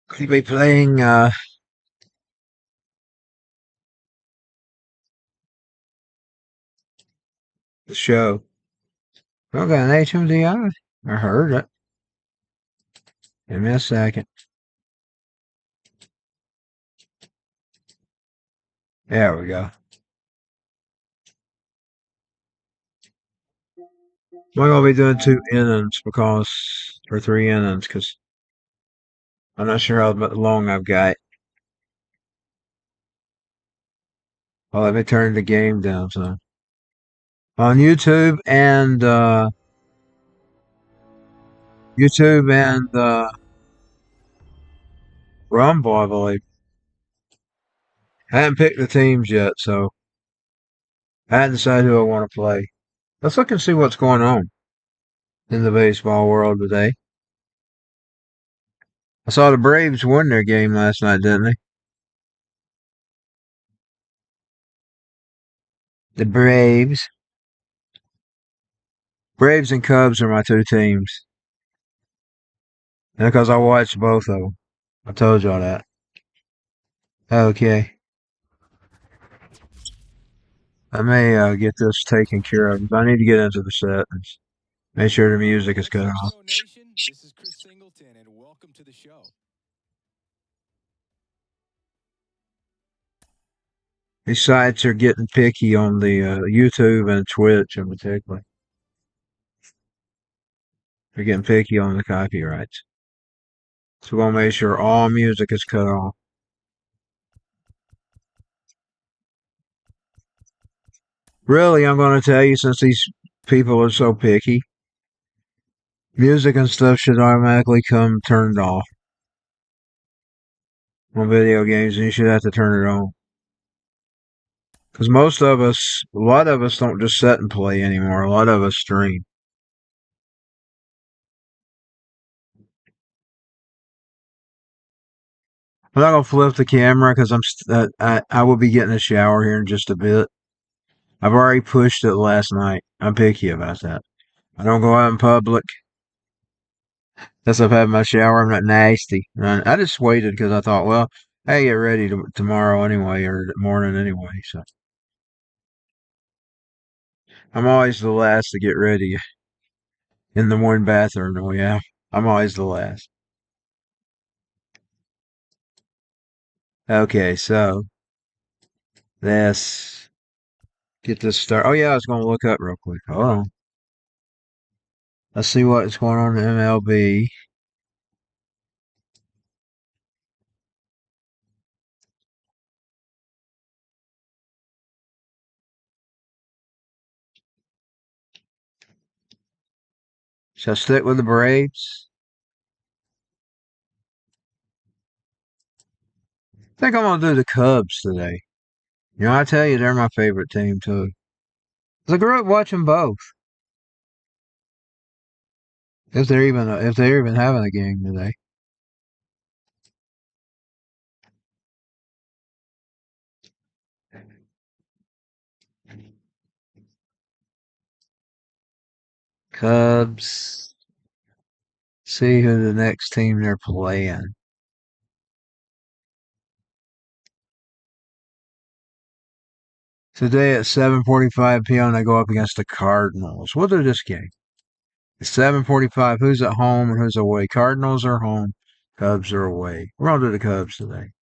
Could you be playing the show? Okay, an HMDI. I heard it. Give me a second. There we go. I'm gonna be doing two innings or three innings because I'm not sure how long I've got. Well, let me turn the game down so on YouTube and Rumble, I believe. I haven't picked the teams yet, so I haven't decided who I want to play. Let's look and see what's going on in the baseball world today. I saw the Braves win their game last night, didn't they? The Braves and Cubs are my two teams. And because I watched both of them. I told y'all that. Okay. I may get this taken care of. I need to get into the settings. Make sure the music is cut off. Nation, this is Chris Singleton, and welcome to the show. These sites are getting picky on the YouTube and Twitch in particular. They're getting picky on the copyrights. So we're going to make sure all music is cut off. Really, I'm going to tell you, since these people are so picky, music and stuff should automatically come turned off on video games, and you should have to turn it on. Because a lot of us don't just sit and play anymore. A lot of us stream. I'm not gonna flip the camera because I will be getting a shower here in just a bit. I've already pushed it last night. I'm picky about that. I don't go out in public unless I've had my shower. I'm not nasty. I just waited because I thought, well, I get ready tomorrow anyway or morning anyway. So I'm always the last to get ready in the one bathroom that we have. I'm always the last. Okay, so let's get this started. Oh yeah, I was gonna look up real quick. Hold on. Let's see what's going on in MLB. Shall I stick with the Braves? I think I'm gonna do the Cubs today. You know, I tell you, they're my favorite team too. 'Cause I grew up watching both. If they're even having a game today. Cubs. See who the next team they're playing. Today at 7:45 p.m. they go up against the Cardinals. We'll do this game. It's 7:45. Who's at home and who's away? Cardinals are home. Cubs are away. We're gonna do the Cubs today.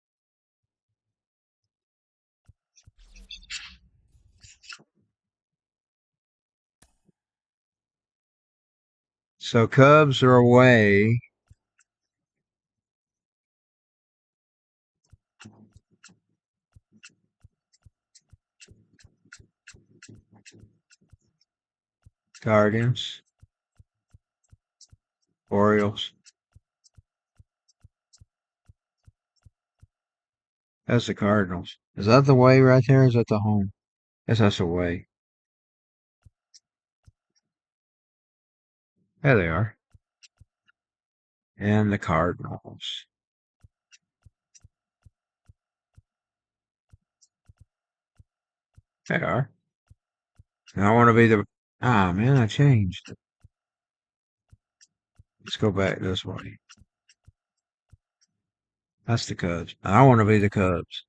So Cubs are away. Guardians. Orioles. That's the Cardinals. Is that the way right there? Or is that the home? Yes, that's the way. There they are. And the Cardinals. They are. And I want to be the. Ah, man, I changed. Let's go back this way. That's the Cubs. I want to be the Cubs.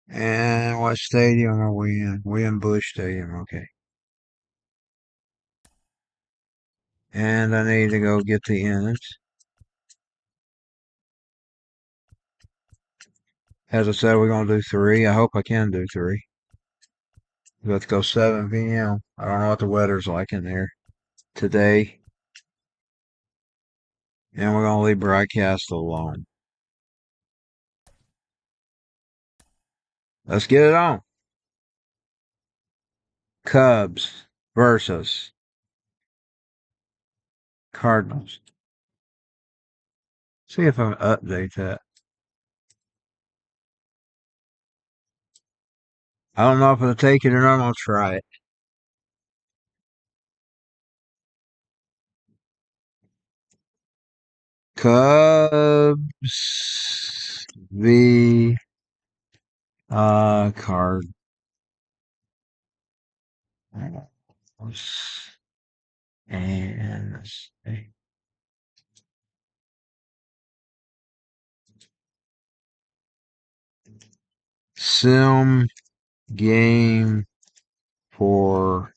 And what stadium are we in? We in Bush Stadium, okay. And I need to go get the innings. As I said, we're gonna do 3. I hope I can do 3. Let's go 7 p.m. I don't know what the weather's like in there today. And we're gonna leave broadcast alone. Let's get it on. Cubs versus Cardinals. See if I can update that. I don't know if it'll take it or not. I'm gonna try it. Cubs v Cardinals. And sim game for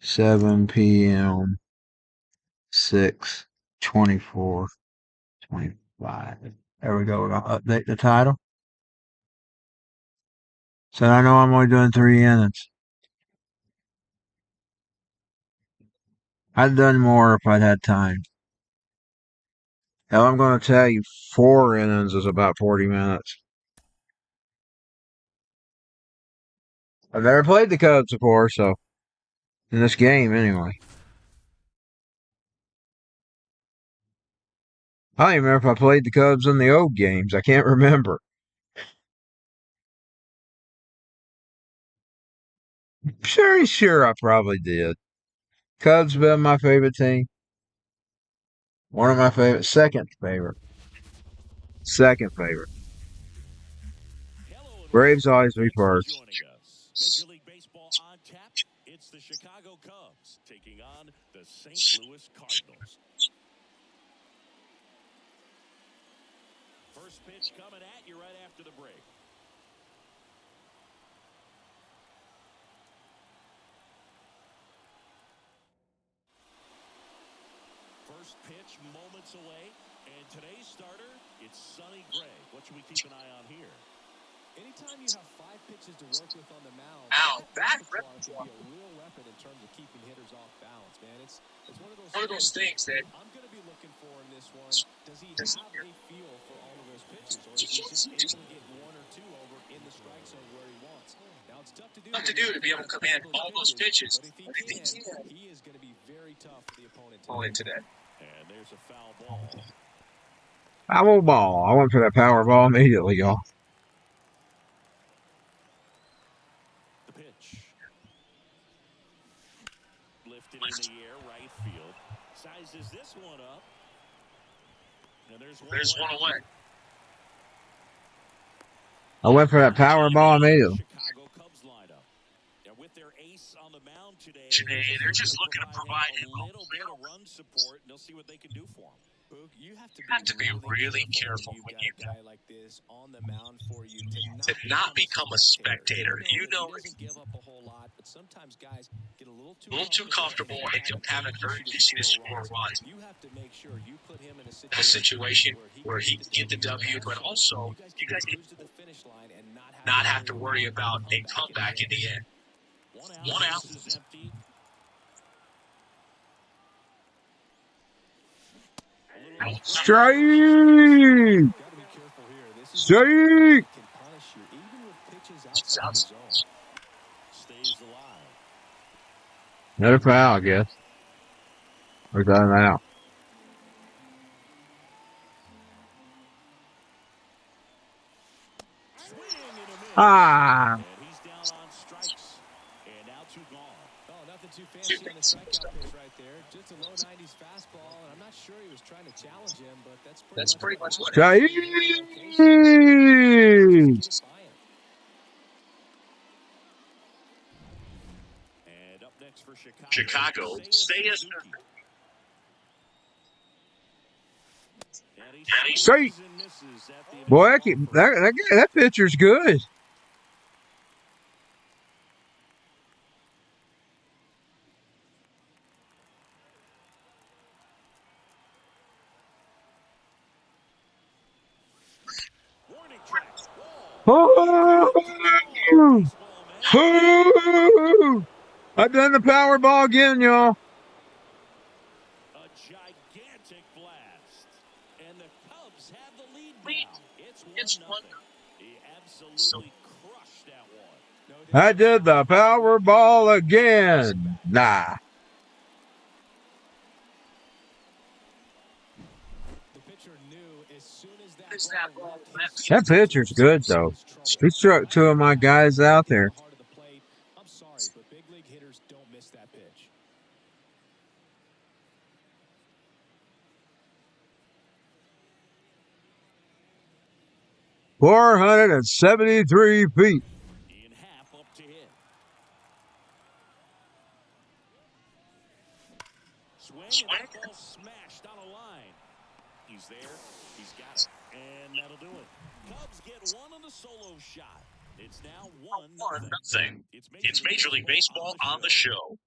7 p.m. 6/24/25. There we go. We're gonna update the title. So I know I'm only doing 3 innings. I'd done more if I'd had time. Hell, I'm going to tell you, 4 innings is about 40 minutes. I've never played the Cubs before, so in this game anyway. I don't even remember if I played the Cubs in the old games. I can't remember. Sure, I probably did. Cubs been my favorite team. One of my favorite, second favorite. Second favorite. Hello and Braves welcome. always be Thanks for first. joining us. Major League Baseball on tap. It's the Chicago Cubs taking on the St. Louis Cardinals. First pitch coming at you right after the break. First pitch moments away. And today's starter, it's Sonny Gray. What should we keep an eye on here? Anytime you have 5 pitches to work with on the mound, That repertoire can be a real weapon in terms of keeping hitters off balance, man. It's one of those things that I'm going to be looking for in this one. Does he have a feel for all of those pitches, or is he just able to get 1 or 2 over in the strike zone where he wants? Now, it's tough to do to be able to command all those pitches. but if he can, he is going to be very tough for the opponent Today. And there's a foul ball. Foul ball. I went for that power ball immediately, y'all. The pitch. Lifted in the air, right field. Sizes this one up. And there's one away. I went for that power ball immediately. Chicago Cubs lineup. And with their ace on the mound today, They're just looking to provide him a little bit of run support, and they'll see what they can do for him. Boog, you have to be really careful when you've got a guy like this on the mound for you to not become a spectator. You know he doesn't give up a whole lot, but sometimes guys get a little too comfortable and can have an urgency to score runs. You have to make sure you put him in a situation where he can get the W, but also you guys can cruise to the finish line and not have to worry about a comeback in the end. One out. Is empty. Strike! Strike! Stays alive. Another foul, I guess. Or done out. Ah! And he's down on strikes. And now 2 gone. Oh, nothing too fancy on the strikeout pitch right there. Just a low 90s fastball, and I'm not sure he was trying to challenge him, but that's pretty much what Strike! Chicago, Seiya Suzuki. And he Straight. swings and misses at the Boy, initial that pitcher's good. warning track. Oh! Baseball, man. Oh! I've done the Powerball again, y'all. A gigantic blast. And the Cubs have the lead now. It's 1-0. He absolutely crushed that one. I did the Powerball again. Nah. The pitcher knew as soon as that ball ball left his That pitcher's good, though. He struck two of my guys out there. I'm sorry, but big league hitters don't miss that pitch. $473 feet. Ian Happ up to hit. Swing and that ball smashed on a line. He's there. He's got it. And that'll do it. Cubs get one on the solo shot. It's now 1-0. It's Major League Baseball on the show.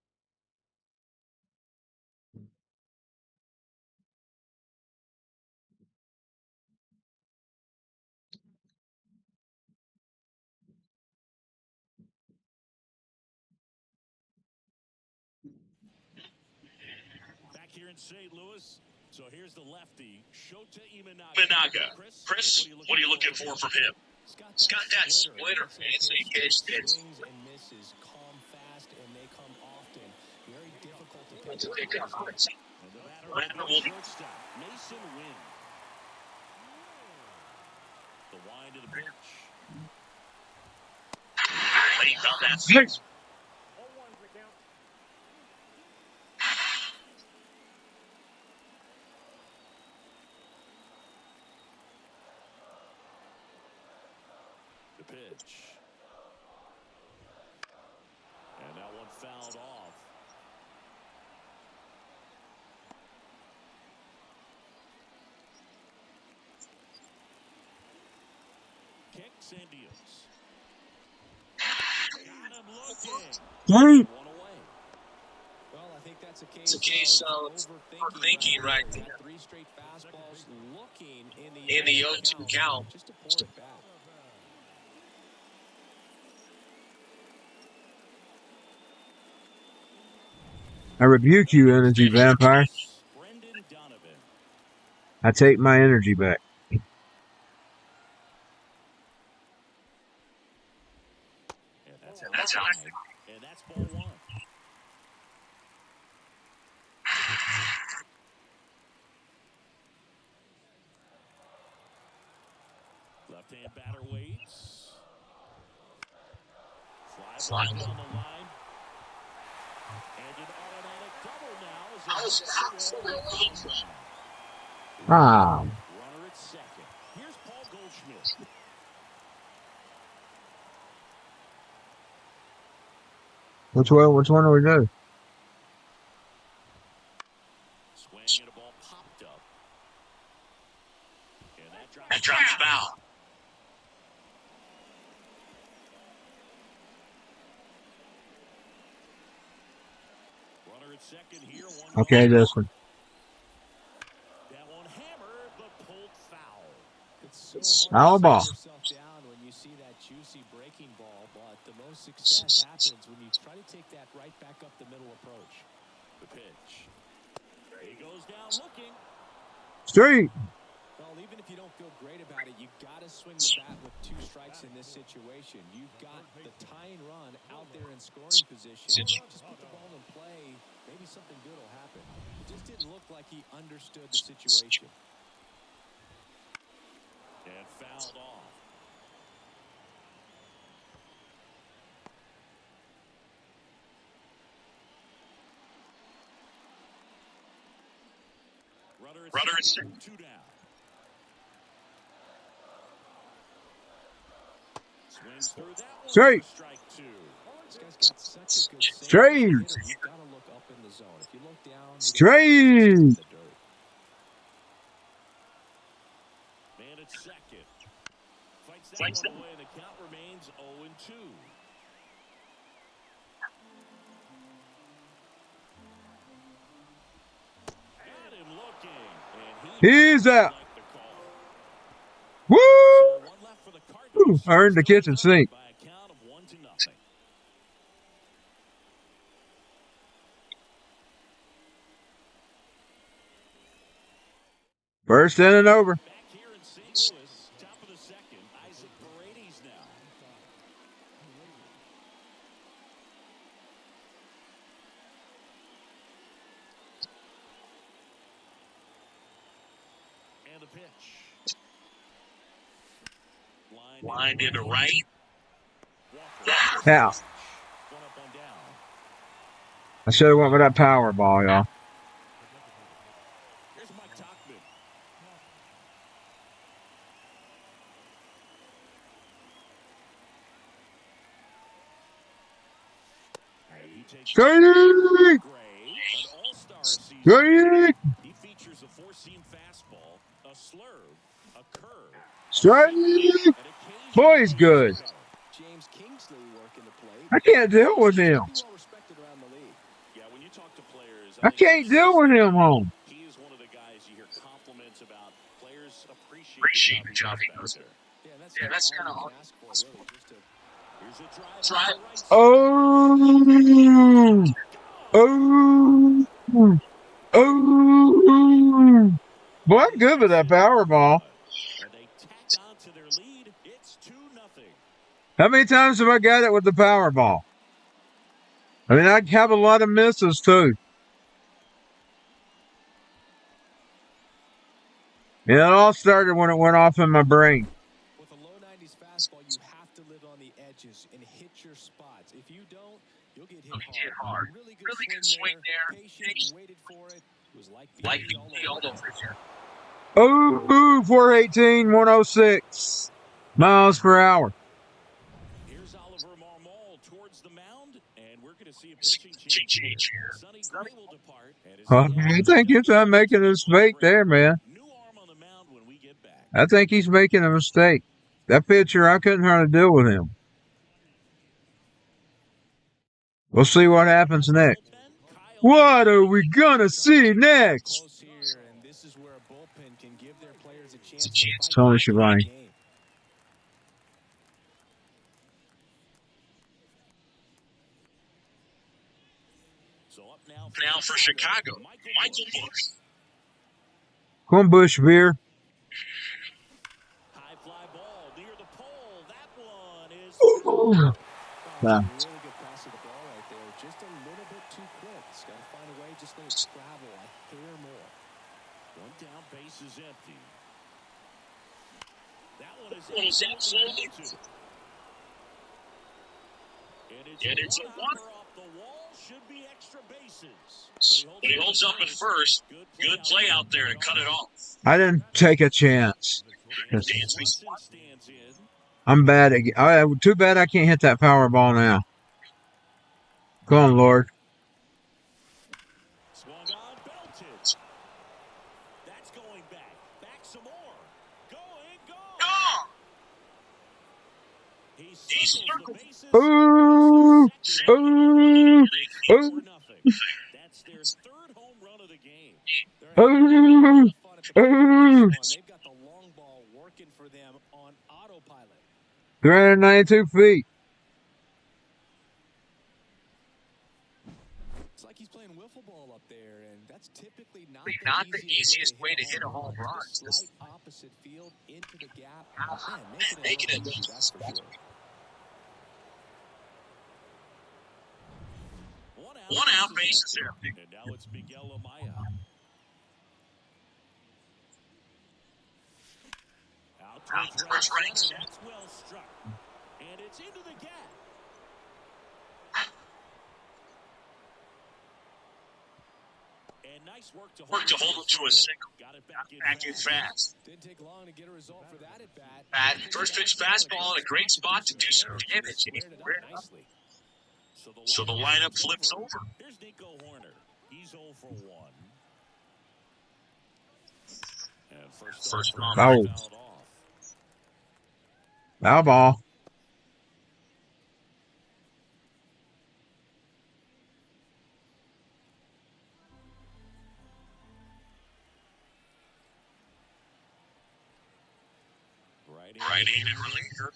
Back here in St. Louis. So here's the lefty, Shota Imanaga. Chris, what are you looking for from him? He's got that splitter, man. It's a pitch that's Swings and misses, calm, fast, and they come often. Very difficult to pick up. And the batter will be shortstop, Mason Wynn. The wind of the pitch. late on that six. The pitch. And that one fouled off. Kicks and deals. Got him looking. Right. One away. Well, I think that's a It's a case of overthinking right there. Three straight fastballs looking In the 0-2 count. Just to pour it back. I rebuke you, energy vampire. Brendan Donovan. I take my energy back. And that's how I think. And that's ball one. Left-hand batter waits. Fly ball down the line. And an automatic double now as a Ah. runner at second. Here's Paul Goldschmidt. Which one do we do? Swing and a ball popped up. And That drops foul. Runner at second here. Okay, this one. That one hammered, but pulled foul. It's so Foul hard to ball. slow yourself down when you see that juicy breaking ball, but the most success happens when you try to take that right back up the middle approach. The pitch. He goes down looking. Straight. Well, even if you don't feel great about it, you've got to swing the bat with two strikes in this situation. You've got the tying run out there in scoring position. Just put the ball in play. Maybe something good will happen. It just didn't look like he understood the situation. And fouled off. Runner at second. Two down. Swings through that one. Straight. Strike two. This guy's got such a good Straight. hitter. You've got to look up in the zone. If you look down, Straight. in the dirt. Man at second. Fights that one away, and the count remains 0-2. Got him looking, and He's out. like the call. Woo! So one left for the Cardinals. Earned the kitchen sink. By a count of 1-0. First inning over. Back here in St. Louis, top of the second, Isaac Paredes now. And the pitch. Lined into right. Now, I should have went with that power ball, y'all. Here's Mike Tauchman. Straight. Straight. He features a four-seam fastball, a slurve, a curve, Straight. Boy, he's good. James Kingsley working the plate. I can't deal with him. Well respected around the league. Yeah, when you talk to players, I can't deal with him home. He is one of the guys you hear compliments about. Players Appreciate the job he does. Yeah, that's kind of all you can ask for, really. Here's a drive. Oh. Oh. Oh. Boy, I'm good with that power ball. And they tack on to their lead. It's 2-0. How many times have I got it with the power ball? I mean, I have a lot of misses, too. Yeah, it all started when it went off in my brain. With a low 90s fastball, you have to live on the edges and hit your spots. If you don't, you'll get hit hard. Really good swing there. Patient, waited for it. It was like the all over here. Oh, 418, 106 miles per hour. Here's Oliver Marmol towards the mound, and we're going to see a pitching change here. Sonny Gray will depart. I think he's making a mistake there, man. New arm on the mound when we get back. I think he's making a mistake. That pitcher, I couldn't hardly deal with him. We'll see what happens next. What are we going to see next? This is where a bullpen can give their players a chance to Tony Schiavone. So up now for Chicago, Michael Bush. Come on, Bush beer. High fly ball near the pole. That one is Ooh. Really good pass of the ball right there. Just a little bit too quick. It's got to find a way. Just let it travel a hair more. One down, base is empty. That one is absolutely. And it's a one. Off the wall. Should be extra bases. But he holds up at first. Good play out there to cut it off. I didn't take a chance. I'm bad again. Too bad I can't hit that power ball now. Go on, Lord. Swung on, belted. That's going back. Back some more. Going, gone. He circles the bases. Ooh. Ooh. Ooh. That's their third home run of the game. Ooh. Ooh. They've got the long ball working for them on autopilot. 392 feet. It's like he's playing wiffle ball up there, and that's typically not the easiest way to hit a home run. Slight opposite field into the gap. Man, making it easy, that's for sure. One out, base is empty. And now it's Miguel Amaya. Out towards right center. That's well struck. And it's into the gap. And nice work to hold him to a single. Got it back in fast. Didn't take long to get a result for that at bat. First pitch fastball in a great spot to do some damage. So the lineup flips over. Here's Nico Horner. He's 0 for 1. And first Oh. fouled off. Foul ball. Right-handed reliever.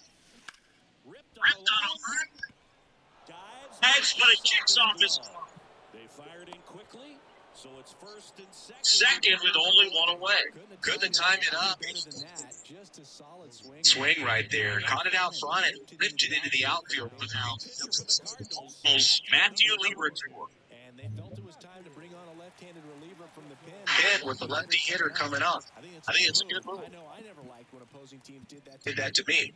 Ripped on a line. Dives, but it kicks off his glove. They fired in quickly, so it's first and Second with only one away. Good to time it up. Swing right there. Caught it out front and ripped it into the outfield for now. Matthew Liberatore. And they felt it was time to bring on a left-handed reliever from the pen. Pen with the lefty hitter coming up. I think it's a good move. I know I never liked when opposing teams did that to me.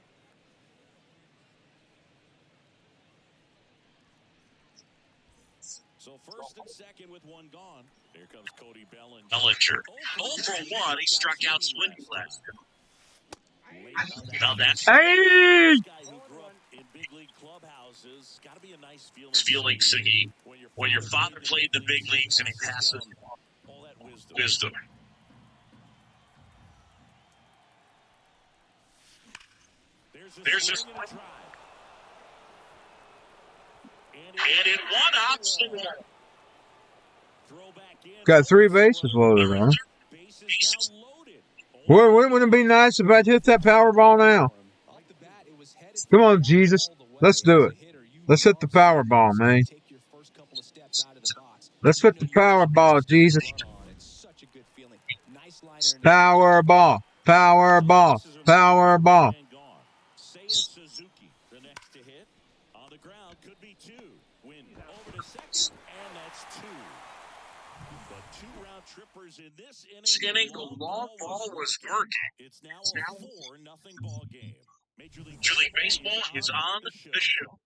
So first and second with one gone. Here comes Cody Bellinger. 0 for 1. He struck out Swindy last year. Now that's Hey! In big league clubhouses, got to be a nice feeling, Siggy, when your father played the big leagues and he passes all that wisdom. There's a swing. And in one option. Got 3 bases loaded on him. Wouldn't it be nice if I'd hit that power ball now? Come on, Jesus. Let's do it. Let's hit the power ball, man. Let's hit the power ball, Jesus. Power ball. Power ball. Power ball. Suzuki, the next to hit. On the ground, could be 2. Win over to second, and that's 2. The 2-round trippers in this inning, the long ball was working. It's now a 4-0 ball game. Major League Baseball is on the show.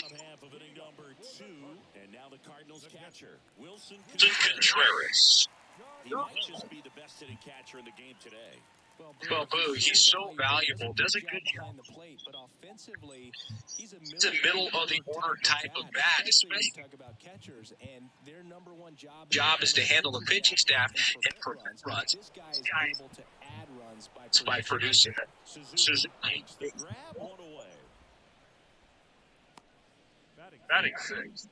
Bottom half of inning number 2, and now the Cardinals catcher, Wilson Contreras. He might just be the best hitting catcher in the game today. Well, Boo, he's so valuable. Does a good job. But offensively, he's a middle of the order type of bat, especially. Talk about catchers, and their number one job is to handle the pitching staff and prevent runs. This guy is able to add runs by producing it. Suzuki grab one away. Batting six.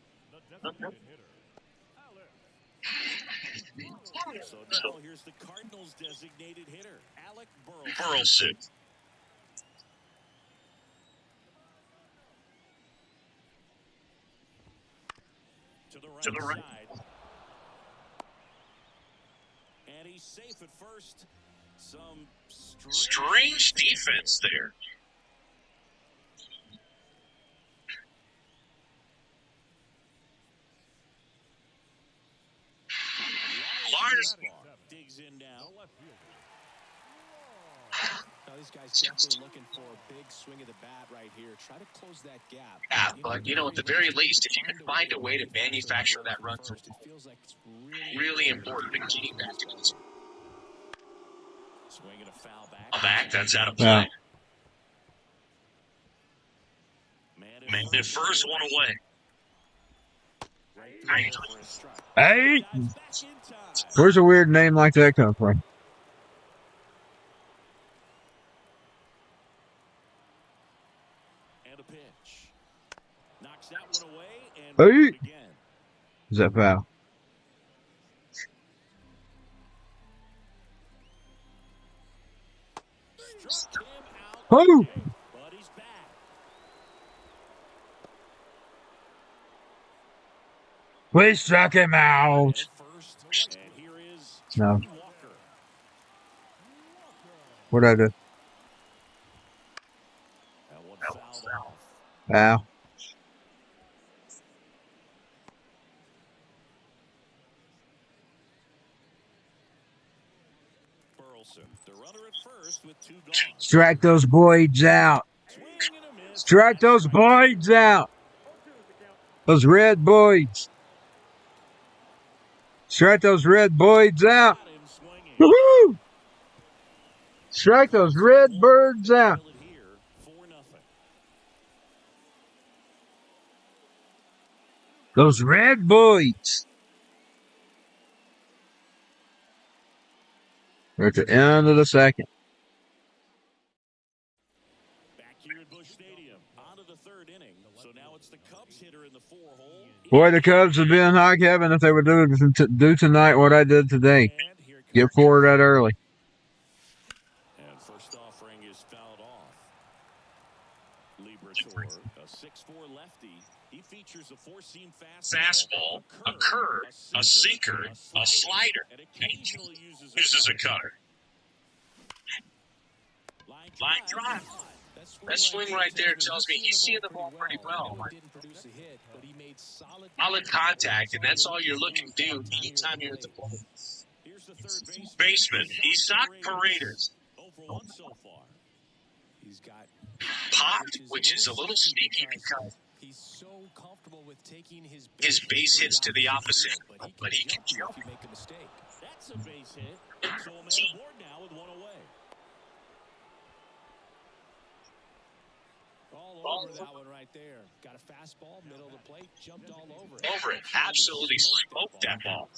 So now here's the Cardinals designated hitter, Alec Burleson. To the right side. And he's safe at first. Some strange defense there. Lars digs in now. Now these guys definitely looking for a big swing of the bat right here. Try to close that gap. Yeah, but at the very least, if you can find a way to manufacture that run first, it feels like it's really important to getting back to this. Swinging a foul back. That's out of play. Man, the first one away. Hey! Where's a weird name like that come from? And a pitch. Knocks that one away and Hey! Is that foul? Oh! But he's back. We struck him out. And here is No. Walker. What'd I do? That one fouled off. Foul. Burleson, the runner at first with 2 gone. Strike those Boyds out. Swing and a miss. Strike those Boyds out. Those red Boyds. Strike those red Boyds out. Got him swinging. Woohoo! Strike those red birds out. Those red boys. We're at the end of the second. Back here at Busch Stadium, on to the third inning. So now it's the Cubs hitter in the 4-hole. Boy, the Cubs would be in high heaven if they would do tonight what I did today. Get forward that early. And first offering is fouled off. Liberator, a 6'4" lefty. He features a four-seam Fastball, a curve, a sinker, a slider, and occasionally uses a cutter. Line drive. That swing right there tells me he's seeing the ball pretty well. Solid contact, and that's all you're looking to do anytime you're at the plate. Baseman, Isaac Paredes. Popped, which is a little sneaky because he's so comfortable with taking his base hits to the opposite, but he can jump. If you make a mistake. That's a base hit. So a man aboard now with one away. All over that one right there. Got a fastball, middle of the plate, jumped all over it. Over it. Absolutely smoked that ball.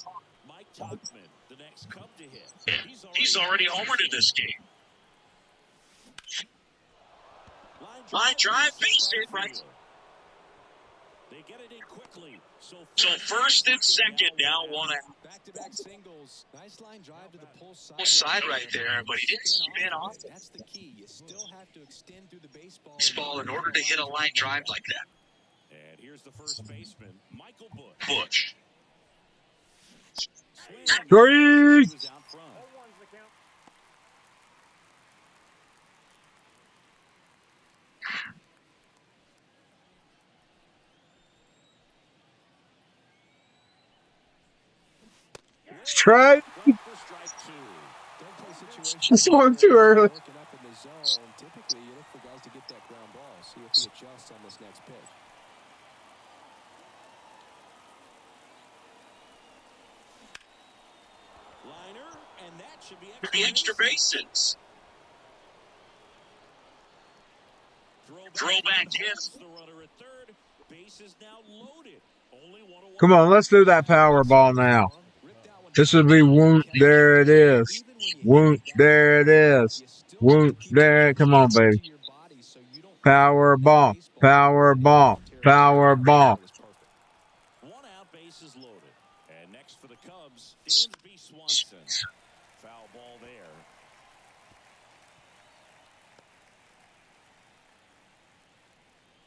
Mike Tuckman, the next Cub to hit. He's already homered in this game. Line drive, base hit right. They get it in quickly. So first and second now, one out. Back-to-back singles. Nice line drive to the pull side right there, but he didn't spin off it. That's the key. You still have to extend through the baseball in order to hit a line drive like that. And here's the first baseman, Michael Busch. Busch. Three. Strike. Just swung too early. Typically, you look for guys to get that ground ball. See if he adjusts on this next pitch. Liner, and that should be extra bases. Throw back in. The runner at third. Base is now loaded. Only one away. Come on, let's do that power ball now. This would be woot. There it is. Woot. There it is. Woot. There. Come on, baby. Power ball. Power ball. Power ball. One out, bases loaded. And next for the Cubs, Dansby Swanson. Foul ball there.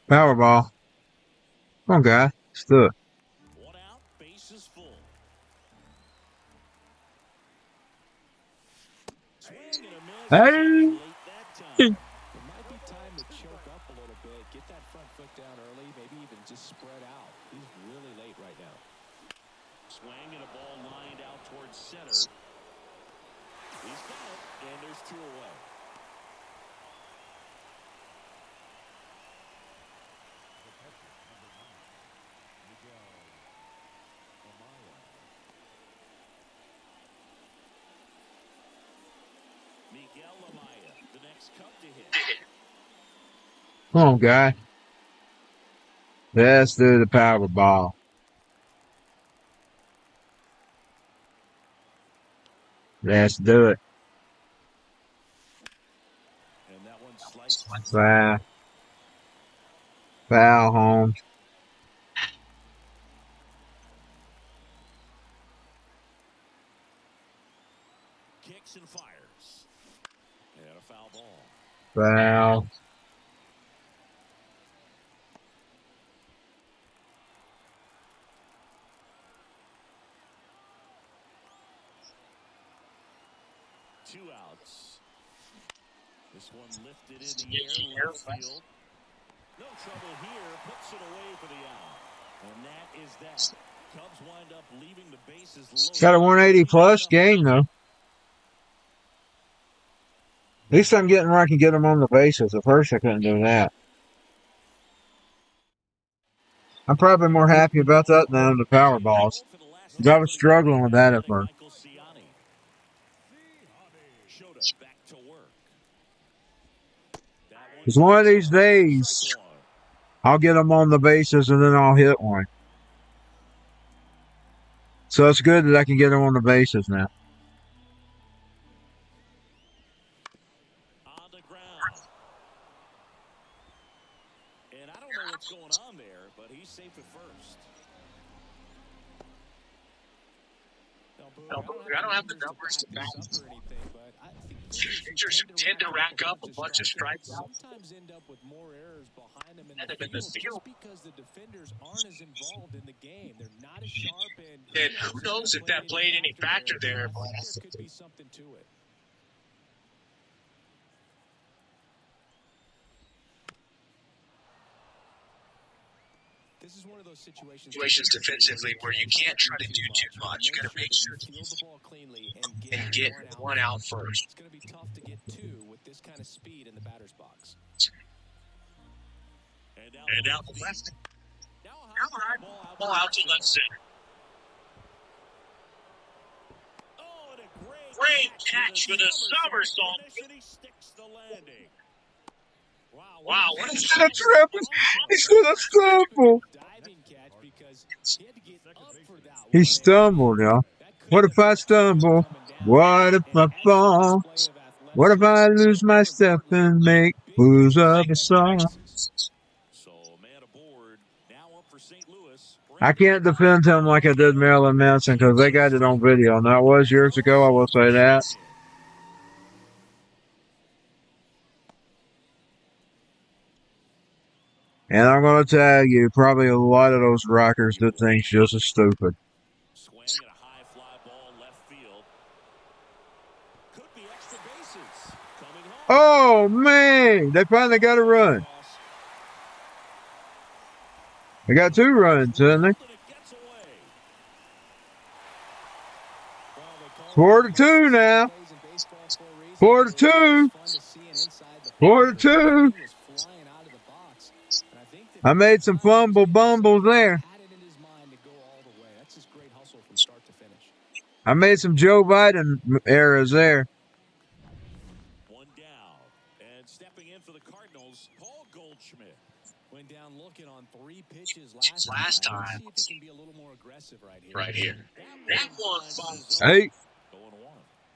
Power ball. Come on, guy. Let's do it. One out, bases full. Hey. It might be time to choke up a little bit, get that front foot down early, maybe even just spread out. He's really late right now. Swing and a ball lined out towards center. He's got it, and there's two away. The next Cub to hit. Come on, guy. Let's do the power ball. Let's do it. And that one sliced. Foul. Foul, Holmes. Kicks and fires. And a foul ball. Foul. Two outs. This one lifted in the air, left field. No trouble here. Puts it away for the out. And that is that. Cubs wind up leaving the bases loaded. Got a 180 plus gain, though. At least I'm getting where I can get them on the bases. At first, I couldn't do that. I'm probably more happy about that than the power balls. I was struggling with that at first. Because one of these days, I'll get them on the bases and then I'll hit one. So it's good that I can get them on the bases now. On the ground. And I don't know what's going on there, but he's safe at first. I don't have the numbers to back this up. Pitchers tend to rack up a bunch of strikeouts. Sometimes end up with more errors behind them in And the in the field field. just because the defenders aren't as involved in the game. They're not as sharp, And who knows if that played any factor there, but I think there could be something to it. This is one of those situations defensively where you can't try to do too much. You got to make sure field the ball cleanly and get one out first. It's going to be tough to get two with this kind of speed in the batter's box. And out the left. Ball out to left center. Great catch with a somersault. Wow, what is that? He's gonna stumble. He stumbled, y'all. What if I stumble? What if I fall? What if I lose my step and make blues of a song? I can't defend him like I did Marilyn Manson because they got it on video. And that was years ago, I will say that. And I'm going to tell you, probably a lot of those rockers did things just as stupid. Swing at a high fly ball left field. Could be extra bases. Coming home. Oh, man. They finally got a run. They got 2 runs, didn't they? 4-2 now. 4-2. 4-2. I made some fumble bumbles there. I made some Joe Biden errors there. One down. And stepping in for the Cardinals, Paul Goldschmidt. Went down looking on 3 pitches last time. Let's see if he can be a little more aggressive right here. That one. Hey.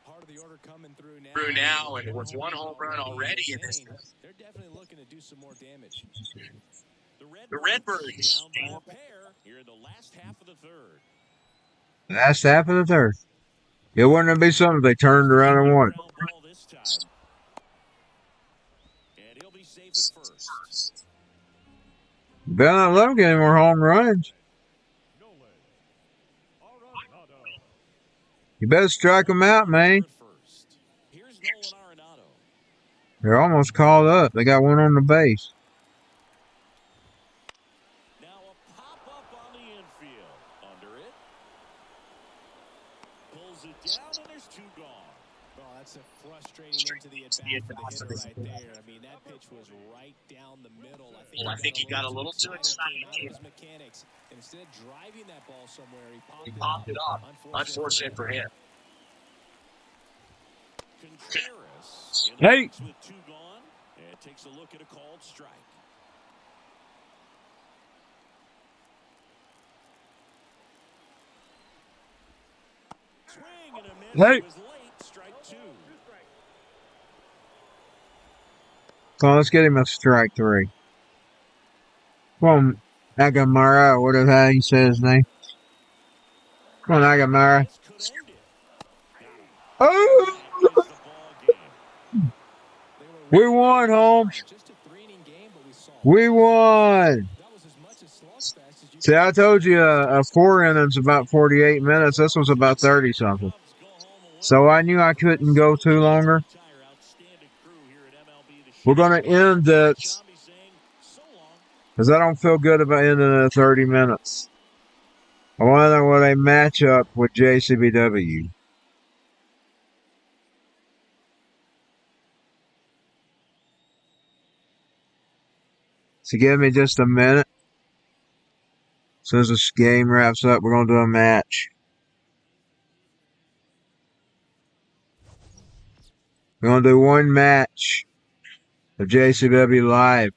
Part of the order coming through now, and with 1 home run already in this. They're definitely looking to do some more damage. The Redbirds down by a pair here in the last half of the third. Last half of the third. It wouldn't be something they turned around and won. This time. And he'll be safe at first. Better not let him get any more home runs. You better strike them out, man. They're almost called up. They got one on the base. Now a pop-up on the infield. Under it. Pulls it down, and there's 2 gone. Well, that's a frustrating into the at-bat for the hitter right there. I mean, that pitch was right down the middle. I think he got a little too excited. Mechanics. And instead of driving that ball somewhere, he popped it off. Unfortunate for him. Contreras hey. With 2 gone, and takes a look at a called strike. Swing and a miss. Hey. Was late. Strike 2. Come on, let's get him a strike 3. Come on, Agamara, whatever how you say his name. Come on, Agamara. Oh! We won, Holmes. We won. See, I told you a 4 innings about 48 minutes. This was about 30-something. So I knew I couldn't go too longer. We're going to end this because I don't feel good about ending at 30 minutes. I want to know what a matchup with JCBW. So give me just a minute. As soon as this game wraps up, we're going to do a match. We're going to do one match. of JCW Live.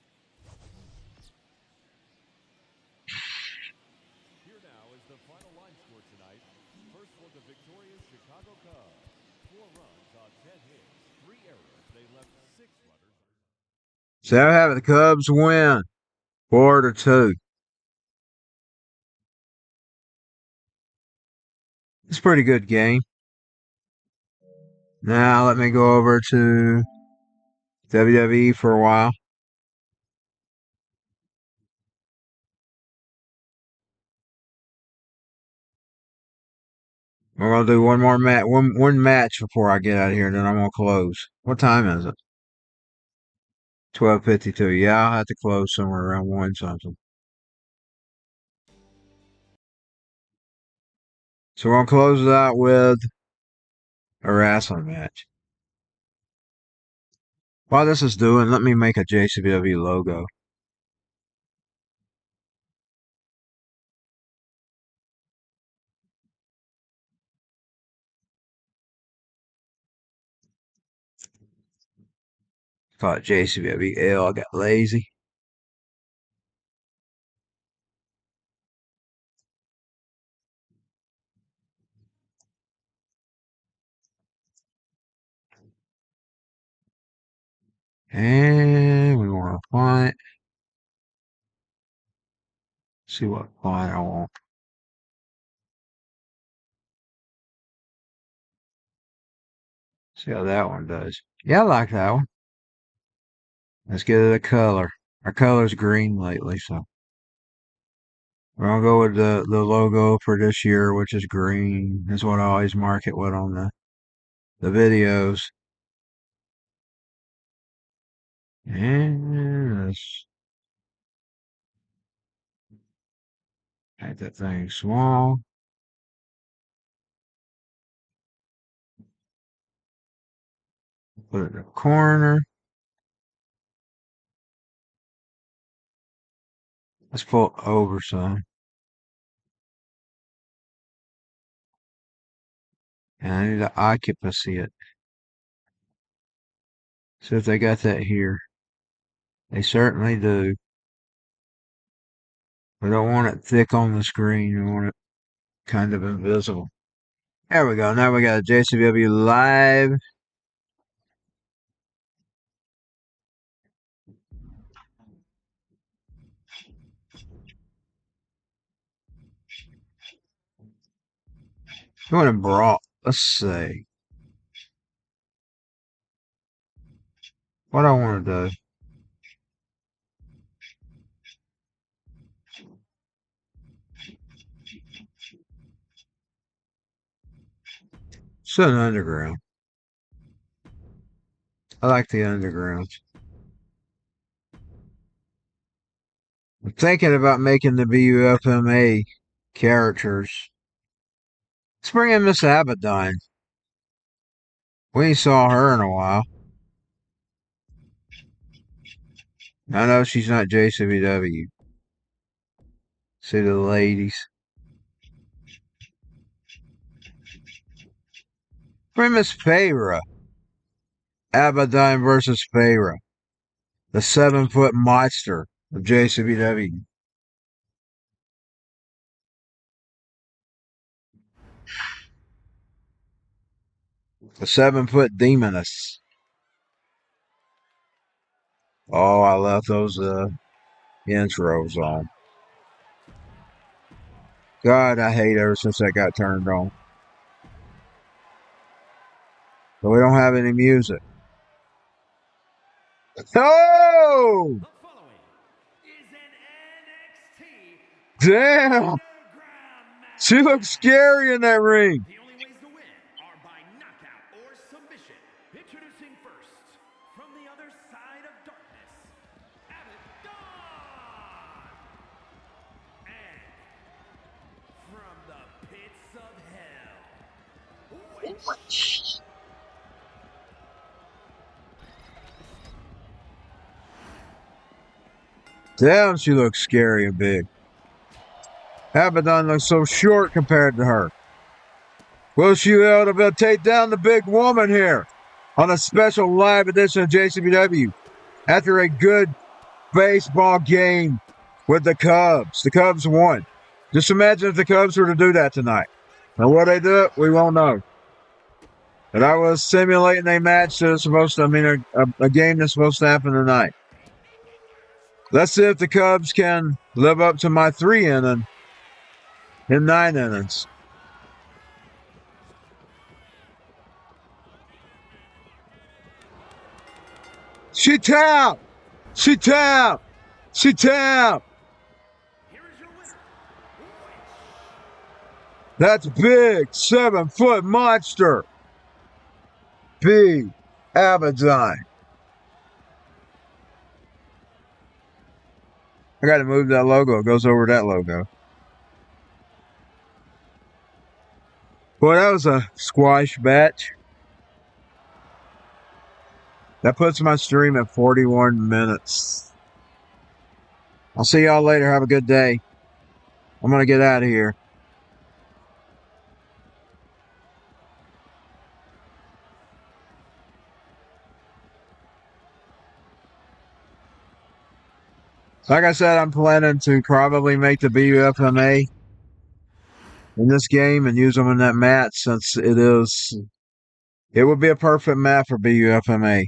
Here now is the final line score tonight. First for the victorious Chicago Cubs. 4 runs on 10 hits, 3 errors. They left 6 runners. So I have the Cubs win 4-2. It's a pretty good game. Now let me go over to WWE for a while. We're gonna do one more match, one match before I get out of here, and then I'm gonna close. What time is it? 12:52. Yeah, I'll have to close somewhere around 1 something. So we're gonna close it out with a wrestling match. While this is doing, let me make a JCW logo. Call it JCWL. I got lazy. And we want to font. See what font I want. See how that one does. Yeah, I like that one. Let's get it a color. Our color's green lately, so we're gonna go with the logo for this year, which is green. That's what I always mark it with on the videos. And let's make that thing small. Put it in the corner. Let's pull it over some. And I need to occupancy it. See if they got that here. They certainly do. We don't want it thick on the screen. We want it kind of invisible. There we go. Now we got a JCW Live. You want to brawl? Let's see. What I want to do. It's an underground. I like the underground. I'm thinking about making the BUFMA characters. Let's bring in Miss Abaddon. We ain't saw her in a while. I know she's not JCW. See the ladies. Bring Miss Feyre. Abaddon versus Feyre. The 7-foot monster of JCW. The 7-foot demoness. Oh, I left those intros on. God, I hate ever since that got turned on. But we don't have any music. Oh! Damn! She looks scary in that ring. The only ways to win are by knockout or submission. Introducing first, from the other side of darkness, Abaddon! And from the pits of hell, Witch! Damn, she looks scary and big. Abaddon looks so short compared to her. Will she be able to take down the big woman here on a special live edition of JCW? after a good baseball game with the Cubs. The Cubs won. Just imagine if the Cubs were to do that tonight. Now, what they do, we won't know. But I was simulating a match that's supposed to, a game that's supposed to happen tonight. Let's see if the Cubs can live up to my 3 inning in 9 innings. She tapped! She tapped! She tapped! That's big, 7-foot monster. Big Abadine. I got to move that logo. It goes over that logo. Boy, that was a squash batch. That puts my stream at 41 minutes. I'll see y'all later. Have a good day. I'm going to get out of here. Like I said, I'm planning to probably make the BUFMA in this game and use them in that match since it would be a perfect map for BUFMA.